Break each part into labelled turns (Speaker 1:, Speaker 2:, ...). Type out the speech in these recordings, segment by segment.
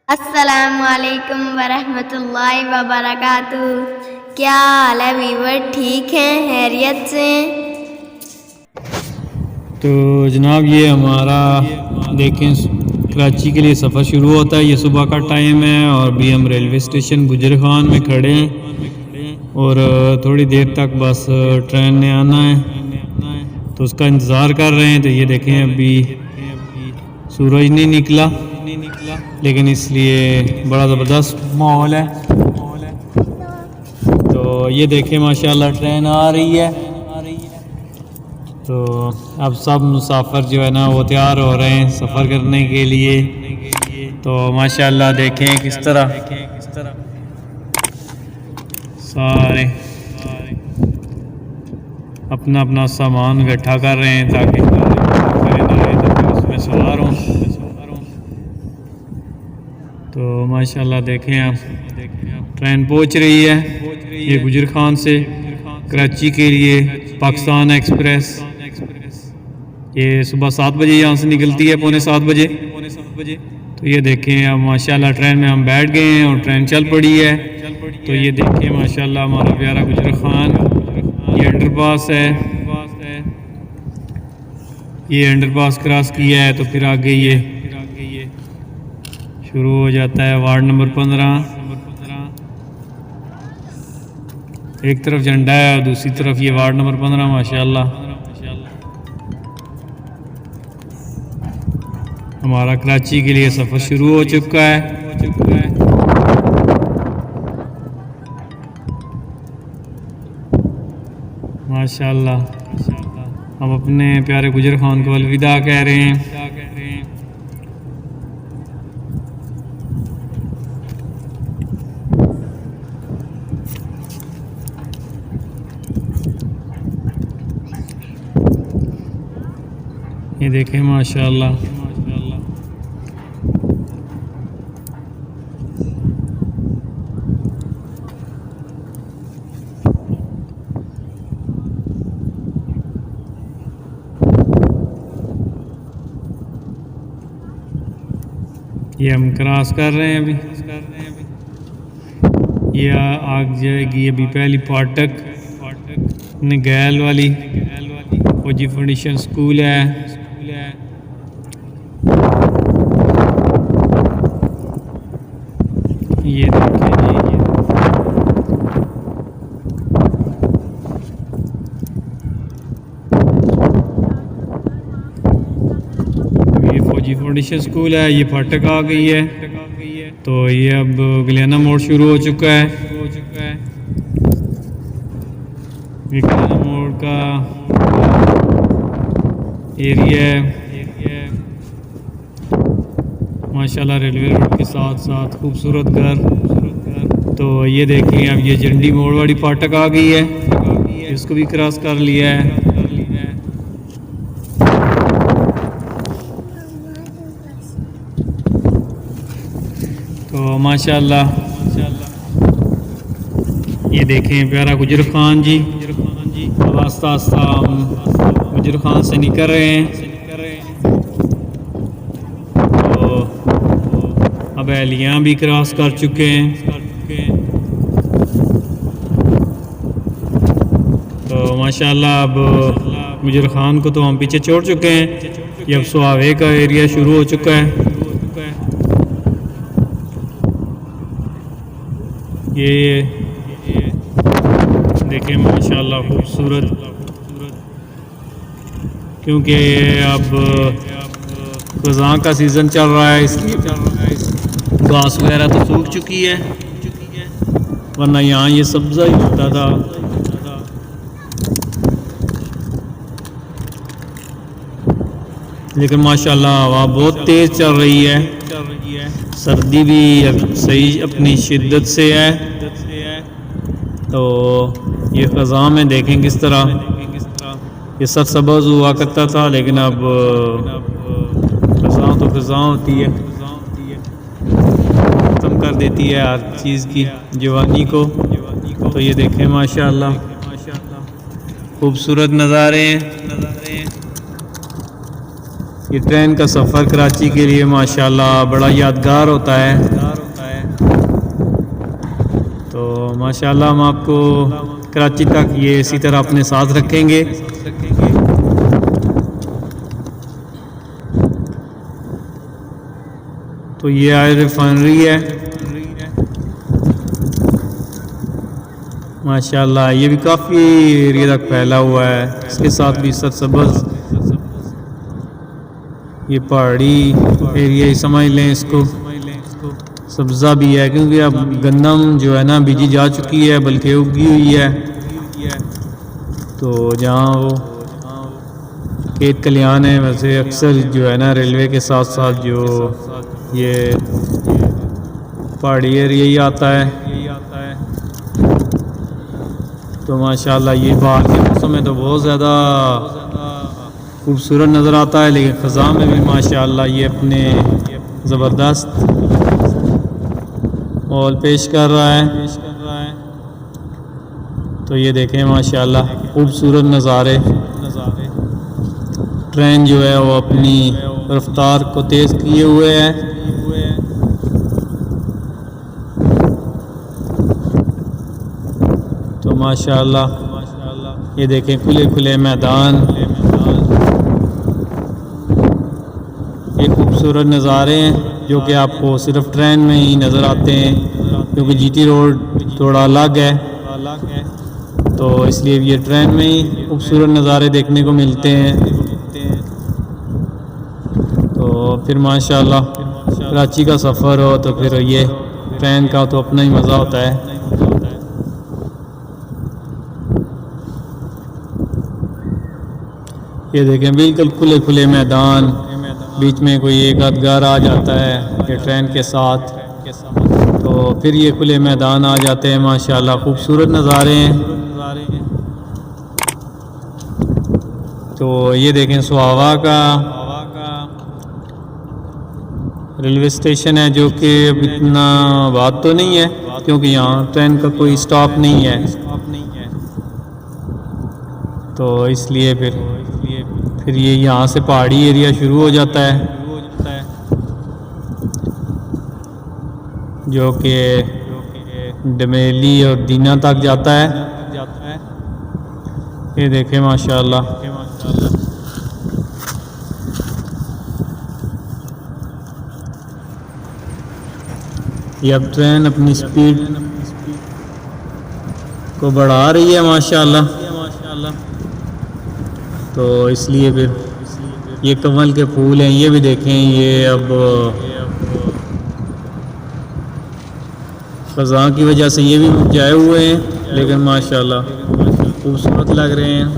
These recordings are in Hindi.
Speaker 1: अस्सलामु अलैकुम वरहमतुल्लाहि वबरकातुहू। क्या हाल है वीवर, ठीक हैं, खैरियत से?
Speaker 2: तो जनाब ये हमारा देखें कराची के लिए सफ़र शुरू होता है। ये सुबह का टाइम है और अभी हम रेलवे स्टेशन गुजर खान में खड़े हैं और थोड़ी देर तक बस ट्रेन ने आना है तो उसका इंतज़ार कर रहे हैं। तो ये देखें अभी सूरज नहीं निकला लेकिन इसलिए बड़ा ज़बरदस्त माहौल है। तो ये देखें माशाल्लाह ट्रेन आ रही है। तो अब सब मुसाफिर जो है ना वो तैयार हो रहे हैं सफ़र करने के लिए। तो माशाल्लाह देखें किस तरह सारे अपना अपना सामान इकट्ठा कर रहे हैं ताकि उसमें सवार हों। तो माशाल्लाह देखें आप ट्रेन पहुंच रही है ये गुजर खान से कराची के लिए, पाकिस्तान एक्सप्रेस। ये सुबह 7 बजे यहाँ से निकलती है, पौने 7 बजे। तो ये देखें अब माशाल्लाह ट्रेन में हम बैठ गए हैं और ट्रेन चल पड़ी है। तो ये देखें माशाल्लाह हमारा प्यारा गुजर खान, ये अंडरपास है। ये अंडरपास क्रॉस किया है तो फिर आगे ये शुरू हो जाता है वार्ड नंबर 15। एक तरफ झंडा है और दूसरी तरफ ये वार्ड नंबर 15। माशाल्लाह हमारा कराची के लिए सफ़र शुरू हो चुका है। माशाल्लाह हम अपने प्यारे गुजर खान को अलविदा कह रहे हैं। ये देखें माशाल्लाह ये हम क्रॉस कर रहे हैं अभी। ये आग जाएगी अभी पहली फाटक गैल वाली फौजी फाउंडेशन स्कूल है। ये देखिए ये फौजी फाउंडेशन स्कूल है। ये फाटक आ गई है तो ये अब गलियाना मोड़ शुरू हो चुका है। ये गलियाना मोड़ का एरिया है। माशाल्लाह रेलवे रोड के साथ साथ खूबसूरत घर। तो ये देखें अब ये झंडी मोड़ वाली फाटक आ गई है, इसको भी क्रॉस कर लिया है। तो माशाल्लाह ये देखें प्यारा गुजर खान जी। अब आस्ता आस्ता हम गुजर खान से निकल रहे हैं। तो अब एहलियाँ भी क्रॉस कर चुके हैं। तो माशाल्लाह अब गुजर खान को तो हम पीछे छोड़ चुके हैं। ये अब सुहावे का एरिया शुरू हो चुका है। ये देखें माशाल्लाह खूबसूरत, क्योंकि अब ख़ज़ां का सीज़न चल रहा है इसलिए घास वगैरह तो सूख चुकी है, वरना यहाँ ये सब्ज़ा ही होता था। लेकिन माशाल्लाह हवा बहुत तेज़ चल रही है, सर्दी भी सही अपनी शिद्दत से है। तो ये ख़ज़ां में देखें किस तरह ये सरसब्ज़ हुआ करता था, लेकिन अब ख़ज़ां तो ख़ज़ां होती है, ख़त्म कर देती है हर चीज़ की जवानी को। तो ये देखें माशाल्लाह खूबसूरत नज़ारे हैं। ये ट्रेन का सफ़र कराची के लिए माशाल्लाह बड़ा यादगार होता है। तो माशाल्लाह हम आपको कराची तक ये इसी तरह अपने साथ रखेंगे। तो ये आयल रिफाइनरी है माशाल्लाह, ये भी काफ़ी एरिया तक फैला हुआ है। इसके साथ भी सरसब्ज़ ये पहाड़ी एरिया ही समझ लें इसको, सब्ज़ा भी है क्योंकि अब गंदम जो है ना बीजी जा चुकी है बल्कि उगी हुई है। तो जहाँ वो खेत खलियान है वैसे अक्सर जो है ना रेलवे के साथ साथ जो ये पहाड़ी एरिया ही आता है। तो माशाल्लाह ये बाहर के मौसम में तो बहुत ज़्यादा खूबसूरत नज़र आता है, लेकिन ख़ज़ां में भी माशाल्लाह ये अपने ज़बरदस्त माहौल पेश कर रहा है। तो ये देखें माशाल्लाह खूबसूरत नज़ारे। ट्रेन जो है वो अपनी रफ्तार को तेज़ किए हुए है। तो माशाल्लाह ये देखें खुले खुले मैदान, ये खूबसूरत नज़ारे हैं जो कि आपको सिर्फ ट्रेन में ही नज़र आते हैं क्योंकि जीटी रोड थोड़ा अलग है। तो इसलिए ये ट्रेन में ही खूबसूरत नज़ारे देखने को मिलते हैं। तो फिर माशाल्लाह कराची का सफ़र हो तो फिर ये ट्रेन का तो अपना ही मज़ा होता है। ये देखें बिल्कुल खुले खुले मैदान, बीच में कोई एक आध घर आ जाता है ये ट्रेन के साथ, तो फिर ये खुले मैदान आ जाते हैं। माशाल्लाह खूबसूरत नज़ारे हैं। तो ये देखें सुहावा का रेलवे स्टेशन है जो कि अब इतना बात तो नहीं है क्योंकि यहाँ ट्रेन का कोई स्टॉप नहीं है। तो इसलिए फिर ये यहाँ से पहाड़ी एरिया शुरू हो जाता है जो कि डमेली और दीना तक जाता है। ये देखें माशाल्लाह ये अब ट्रेन अपनी स्पीड को बढ़ा रही है माशाल्लाह। तो इसलिए फिर ये कमल के फूल हैं, ये भी देखें, ये अब ख़ज़ां की वजह से ये भी मुरझाए हुए हैं लेकिन माशाल्लाह खूबसूरत लग रहे हैं।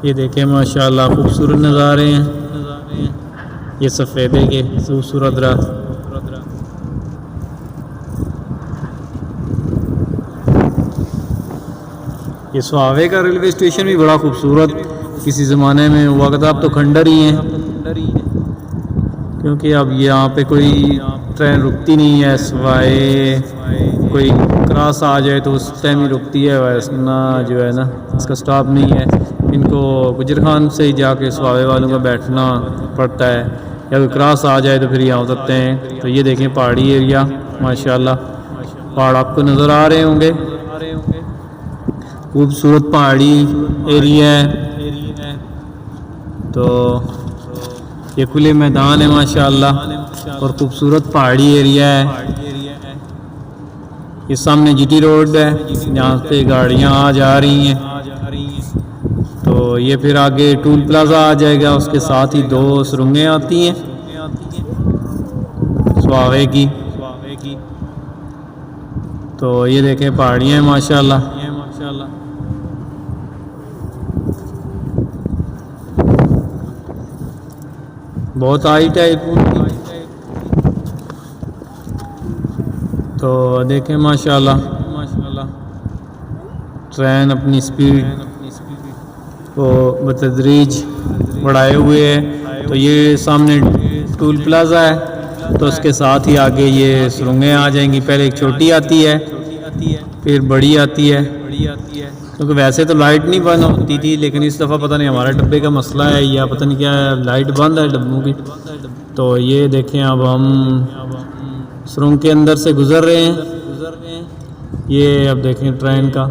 Speaker 2: ये देखें माशाल्लाह खूबसूरत नज़ारे हैं। ये सफ़ेदे के खूबसूरत दरख्त, ये सुहावे का रेलवे स्टेशन भी बड़ा खूबसूरत किसी ज़माने में हुआ करता, अब तो खंडर ही हैं क्योंकि अब यहाँ पे कोई ट्रेन रुकती नहीं है सिवाय कोई क्रॉस आ जाए तो उस टाइम ही रुकती है, वरना जो है ना इसका स्टॉप नहीं है। इनको गुजर खान से ही जाके सुहावे वालों का बैठना पड़ता है या कोई क्रॉस आ जाए तो फिर यहाँ उतरते हैं। तो ये देखें पहाड़ी एरिया माशाल्लाह, पहाड़ आपको नज़र आ रहे होंगे, खूबसूरत पहाड़ी एरिया है। तो ये खुले मैदान है माशाल्लाह और खूबसूरत पहाड़ी एरिया है। ये सामने जीटी रोड है जहाँ पे गाड़ियाँ आ जा रही हैं। तो ये फिर आगे टूल प्लाजा आ जाएगा, उसके साथ ही दो सुरंगें आती हैं सुहावे की। तो ये देखें पहाड़ियाँ हैं माशाल्लाह। बहुत हाइट है तो देखें माशाल्लाह ट्रेन अपनी स्पीड को बतदरीज बढ़ाए हुए है। तो ये सामने टूल प्लाजा है तो उसके साथ ही आगे ये सुरंगें आ जाएंगी। पहले एक छोटी आती है फिर बड़ी आती है क्योंकि वैसे तो लाइट नहीं बंद होती थी, लेकिन इस दफ़ा पता नहीं हमारे डब्बे का मसला है या पता नहीं क्या है, लाइट बंद है डब्बों की। तो ये देखें अब हम सुरंग के अंदर से गुज़र रहे हैं। ये अब देखें ट्रेन का,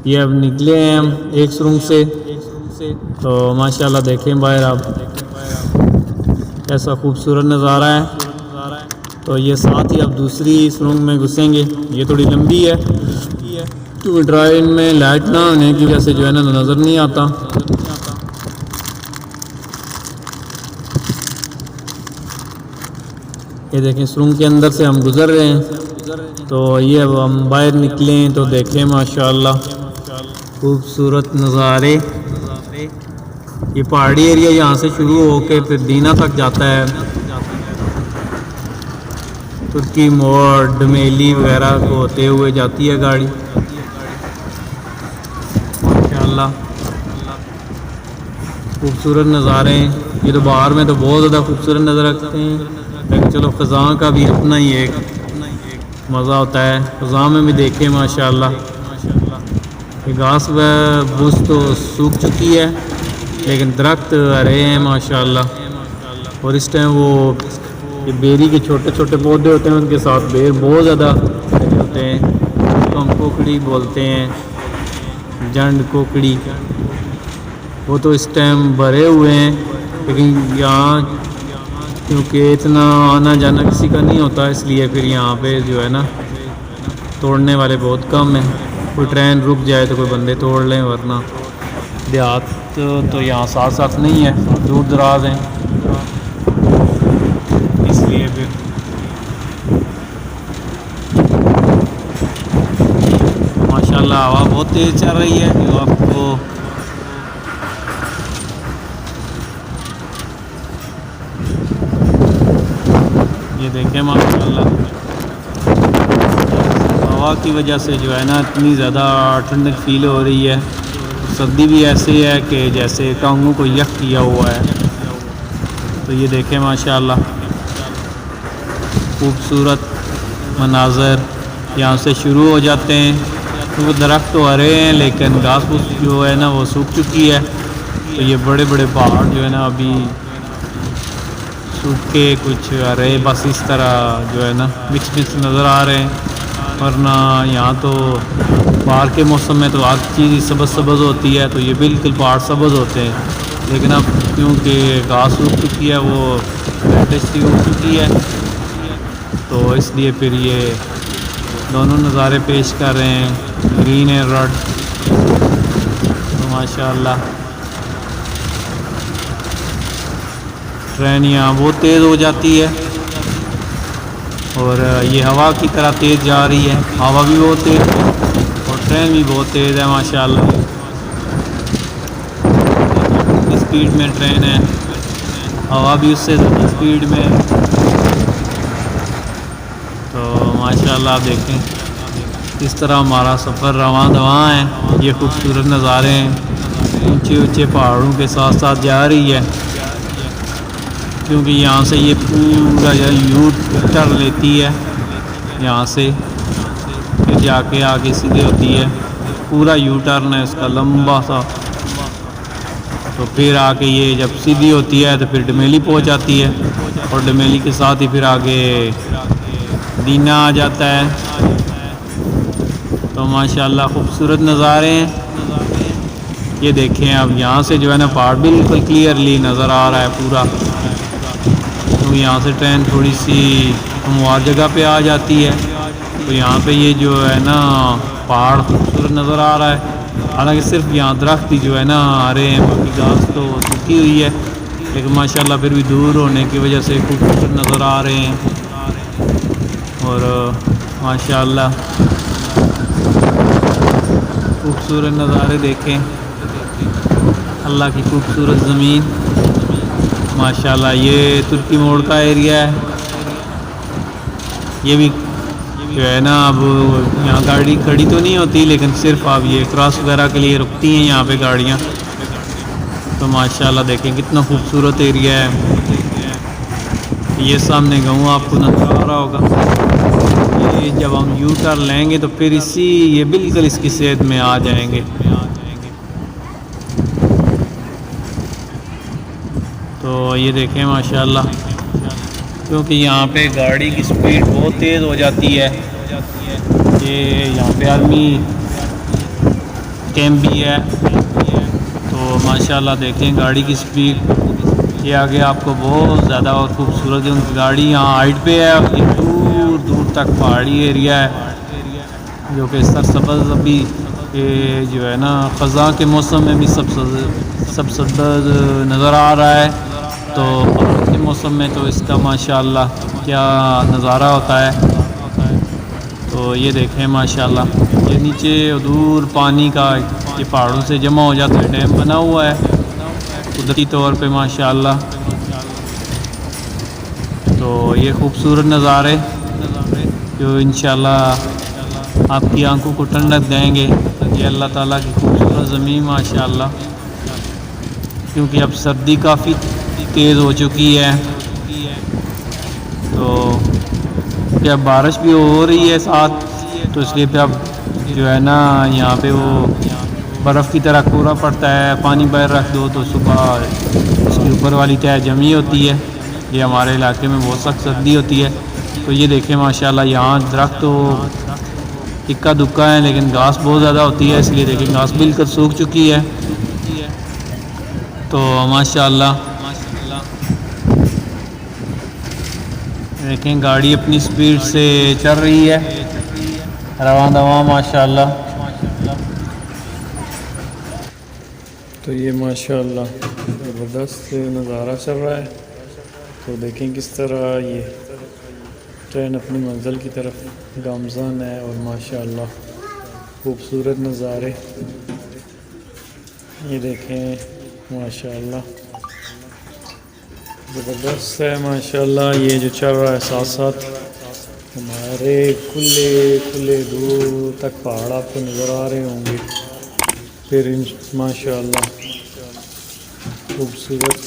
Speaker 2: ये अब निकले हैं हम एक सुरंग से। तो माशाल्लाह देखें बाहर आप कैसा खूबसूरत नज़ारा है। तो ये साथ ही अब दूसरी सुरंग में घुसेंगे। ये थोड़ी लंबी है क्योंकि ट्रेन में लाइट ना होने की वजह से जो है ना नज़र नहीं आता। ये देखें सुरंग के अंदर से हम गुज़र रहे हैं। तो ये अब हम बाहर निकलें तो देखें माशाल्लाह खूबसूरत नज़ारे। ये पहाड़ी एरिया यहाँ से शुरू होकर फिर दीना तक जाता है। तुर्की मोड़ डमेली वगैरह को होते हुए जाती है गाड़ी माशाल्लाह। खूबसूरत नज़ारे हैं। ये तो बाहर में तो बहुत ज़्यादा खूबसूरत नज़र रखते हैं, लेकिन चलो ख़ज़ां का भी अपना ही एक मज़ा होता है। ख़ज़ां में भी देखें माशाल्लाह ये घास व भूस तो सूख चुकी है, लेकिन दरख्त हरे हैं माशाल्लाह। और इस टाइम वो ये बेरी के छोटे छोटे पौधे होते हैं, उनके साथ बेर बहुत ज़्यादा होते हैं। तो हम कोकड़ी बोलते हैं, जंड कोकड़ी, वो तो इस टाइम भरे हुए हैं। लेकिन यहाँ क्योंकि इतना आना जाना किसी का नहीं होता, इसलिए फिर यहाँ पे जो है ना तोड़ने वाले बहुत कम हैं। कोई ट्रेन रुक जाए तो कोई बंदे तोड़ लें, वरना देहात तो यहाँ साथ साथ नहीं है, दूर दराज हैं, इसलिए फिर माशाल्लाह हवा बहुत तेज़ चल रही है। जो आपको ये देखें माशाल्लाह हवा की वजह से जो है ना इतनी ज़्यादा ठंडक फील हो रही है। सर्दी भी ऐसे है कि जैसे टांगों को यख किया हुआ है। तो ये देखें माशाल्लाह खूबसूरत मनाज़र यहाँ से शुरू हो जाते हैं। तो दरख्त तो हरे हैं, लेकिन घास फूस जो है ना वो सूख चुकी है। तो ये बड़े बड़े पहाड़ जो है ना अभी सूख के कुछ हरे बस इस तरह जो है ना मिक्स मिक्स नज़र आ रहे हैं। वरना यहाँ तो बाहर के मौसम में तो हर चीज़ सबज़ सबज़ होती है, तो ये बिल्कुल पहाड़ सबज़ होते हैं। लेकिन अब क्योंकि घास सूख चुकी है, वो लेटेस्टी हो चुकी है, तो इसलिए फिर ये दोनों नज़ारे पेश कर रहे हैं, ग्रीन एंड रेड। तो माशाल्लाह ट्रेन यहाँ बहुत तेज़ हो जाती है और ये हवा की तरह तेज़ जा रही है। हवा भी बहुत तेज़ है और ट्रेन भी बहुत तेज़ है माशाल्लाह। स्पीड में ट्रेन है, हवा भी उससे ज़्यादा स्पीड में है। तो माशाल्लाह आप देखें इस तरह हमारा सफ़र रवां दवां है। ये खूबसूरत नज़ारे हैं, ऊंचे ऊंचे पहाड़ों के साथ साथ जा रही है, क्योंकि यहाँ से ये पूरा यू टर्न लेती है। यहाँ से फिर जाके आगे सीधे होती है, पूरा यू टर्न है इसका लंबा सा। तो फिर आके ये जब सीधी होती है तो फिर डमेली पहुँच जाती है, और डमेली के साथ ही फिर आगे दीना आ जाता है। तो माशाल्लाह खूबसूरत नज़ारे हैं। ये देखें अब यहाँ से जो है ना पहाड़ बिल्कुल क्लियरली नज़र आ रहा है पूरा। तो यहाँ से ट्रेन थोड़ी सी हमवार जगह पे आ जाती है, तो यहाँ पे ये जो है ना पहाड़ खूबसूरत नज़र आ रहा है। हालांकि सिर्फ यहाँ दरख्त ही जो है ना हरे हैं, बाकी घास तो सूखी हुई है, लेकिन माशाल्लाह फिर भी दूर होने की वजह से खूबसूरत नज़र आ रहे हैं। और माशाल्लाह खूबसूरत नज़ारे देखें, अल्लाह की खूबसूरत ज़मीन माशाल्लाह। ये तुर्की मोड़ का एरिया है। ये भी जो है ना अब यहाँ गाड़ी खड़ी तो नहीं होती, लेकिन सिर्फ अब ये क्रॉस वगैरह के लिए रुकती हैं यहाँ पे गाड़ियाँ। तो माशाल्लाह देखें कितना खूबसूरत एरिया है। ये सामने गाँव आपको नज़र आ रहा होगा, ये ये जब हम यू टर्न लेंगे तो फिर ये बिल्कुल इसकी सेध में आ जाएंगे। तो ये देखें माशाल्लाह, क्योंकि यहाँ पे गाड़ी की स्पीड बहुत तेज़ हो जाती है। ये यहाँ पे आर्मी कैंप भी है। तो माशाल्लाह देखें गाड़ी की स्पीड, ये आगे आपको बहुत ज़्यादा और खूबसूरत है। उनकी गाड़ी यहाँ हाइट पे है और ये दूर दूर तक पहाड़ी एरिया है जो कि सरसब्ज़ अभी ये जो है ना ख़ज़ां के मौसम में भी सब्ज़ नज़र आ रहा है। तो बरसात के मौसम में तो इसका माशाल्लाह क्या नज़ारा होता है। तो ये देखें माशाल्लाह, ये नीचे दूर पानी का ये पहाड़ों से जमा हो जाता है डैम बना हुआ है कुदरती तौर पे माशाल्लाह। तो ये खूबसूरत नज़ारे जो इंशाल्लाह आपकी आंखों को ठंडक देंगे। ये अल्लाह ताला की खूबसूरत ज़मीन माशाल्लाह, क्योंकि अब सर्दी काफ़ी तेज़ हो चुकी है। तो क्या बारिश भी हो रही है साथ, तो इसलिए पे अब जो है ना यहाँ पे वो बर्फ़ की तरह कोहरा पड़ता है। पानी बाहर रख दो तो सुबह उसकी ऊपर वाली तह जमी होती है। ये हमारे इलाके में बहुत सख्त सर्दी होती है। तो ये देखें माशाल्लाह, यहाँ दरख्त तो इक्का दुक्का है लेकिन घास बहुत ज़्यादा होती है, इसलिए देखें घास बिल्कुल सूख चुकी है। तो माशाल्लाह देखें गाड़ी अपनी स्पीड से चल रही है रवां दवां माशाल्लाह। तो ये माशाल्लाह ज़बरदस्त नज़ारा चल रहा है। तो देखें किस तरह ये ट्रेन अपनी मंजिल की तरफ गामज़न है और माशाल्लाह खूबसूरत नज़ारे ये देखें माशाल्लाह ज़बरदस्त है माशाल्लाह। ये जो चल रहा है साथ साथ हमारे खुले खुले दूर तक पहाड़ आपको नज़र आ रहे होंगे। फिर माशाल्लाह खूबसूरत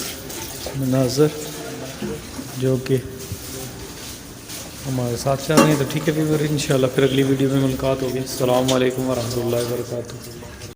Speaker 2: मनाज़र जो कि हमारे साथ चल रहे हैं। तो ठीक है फिर इंशाल्लाह फिर अगली वीडियो में मुलाकात होगी। अस्सलाम वालेकुम वरहमतुल्लाहि वबरकातुहू।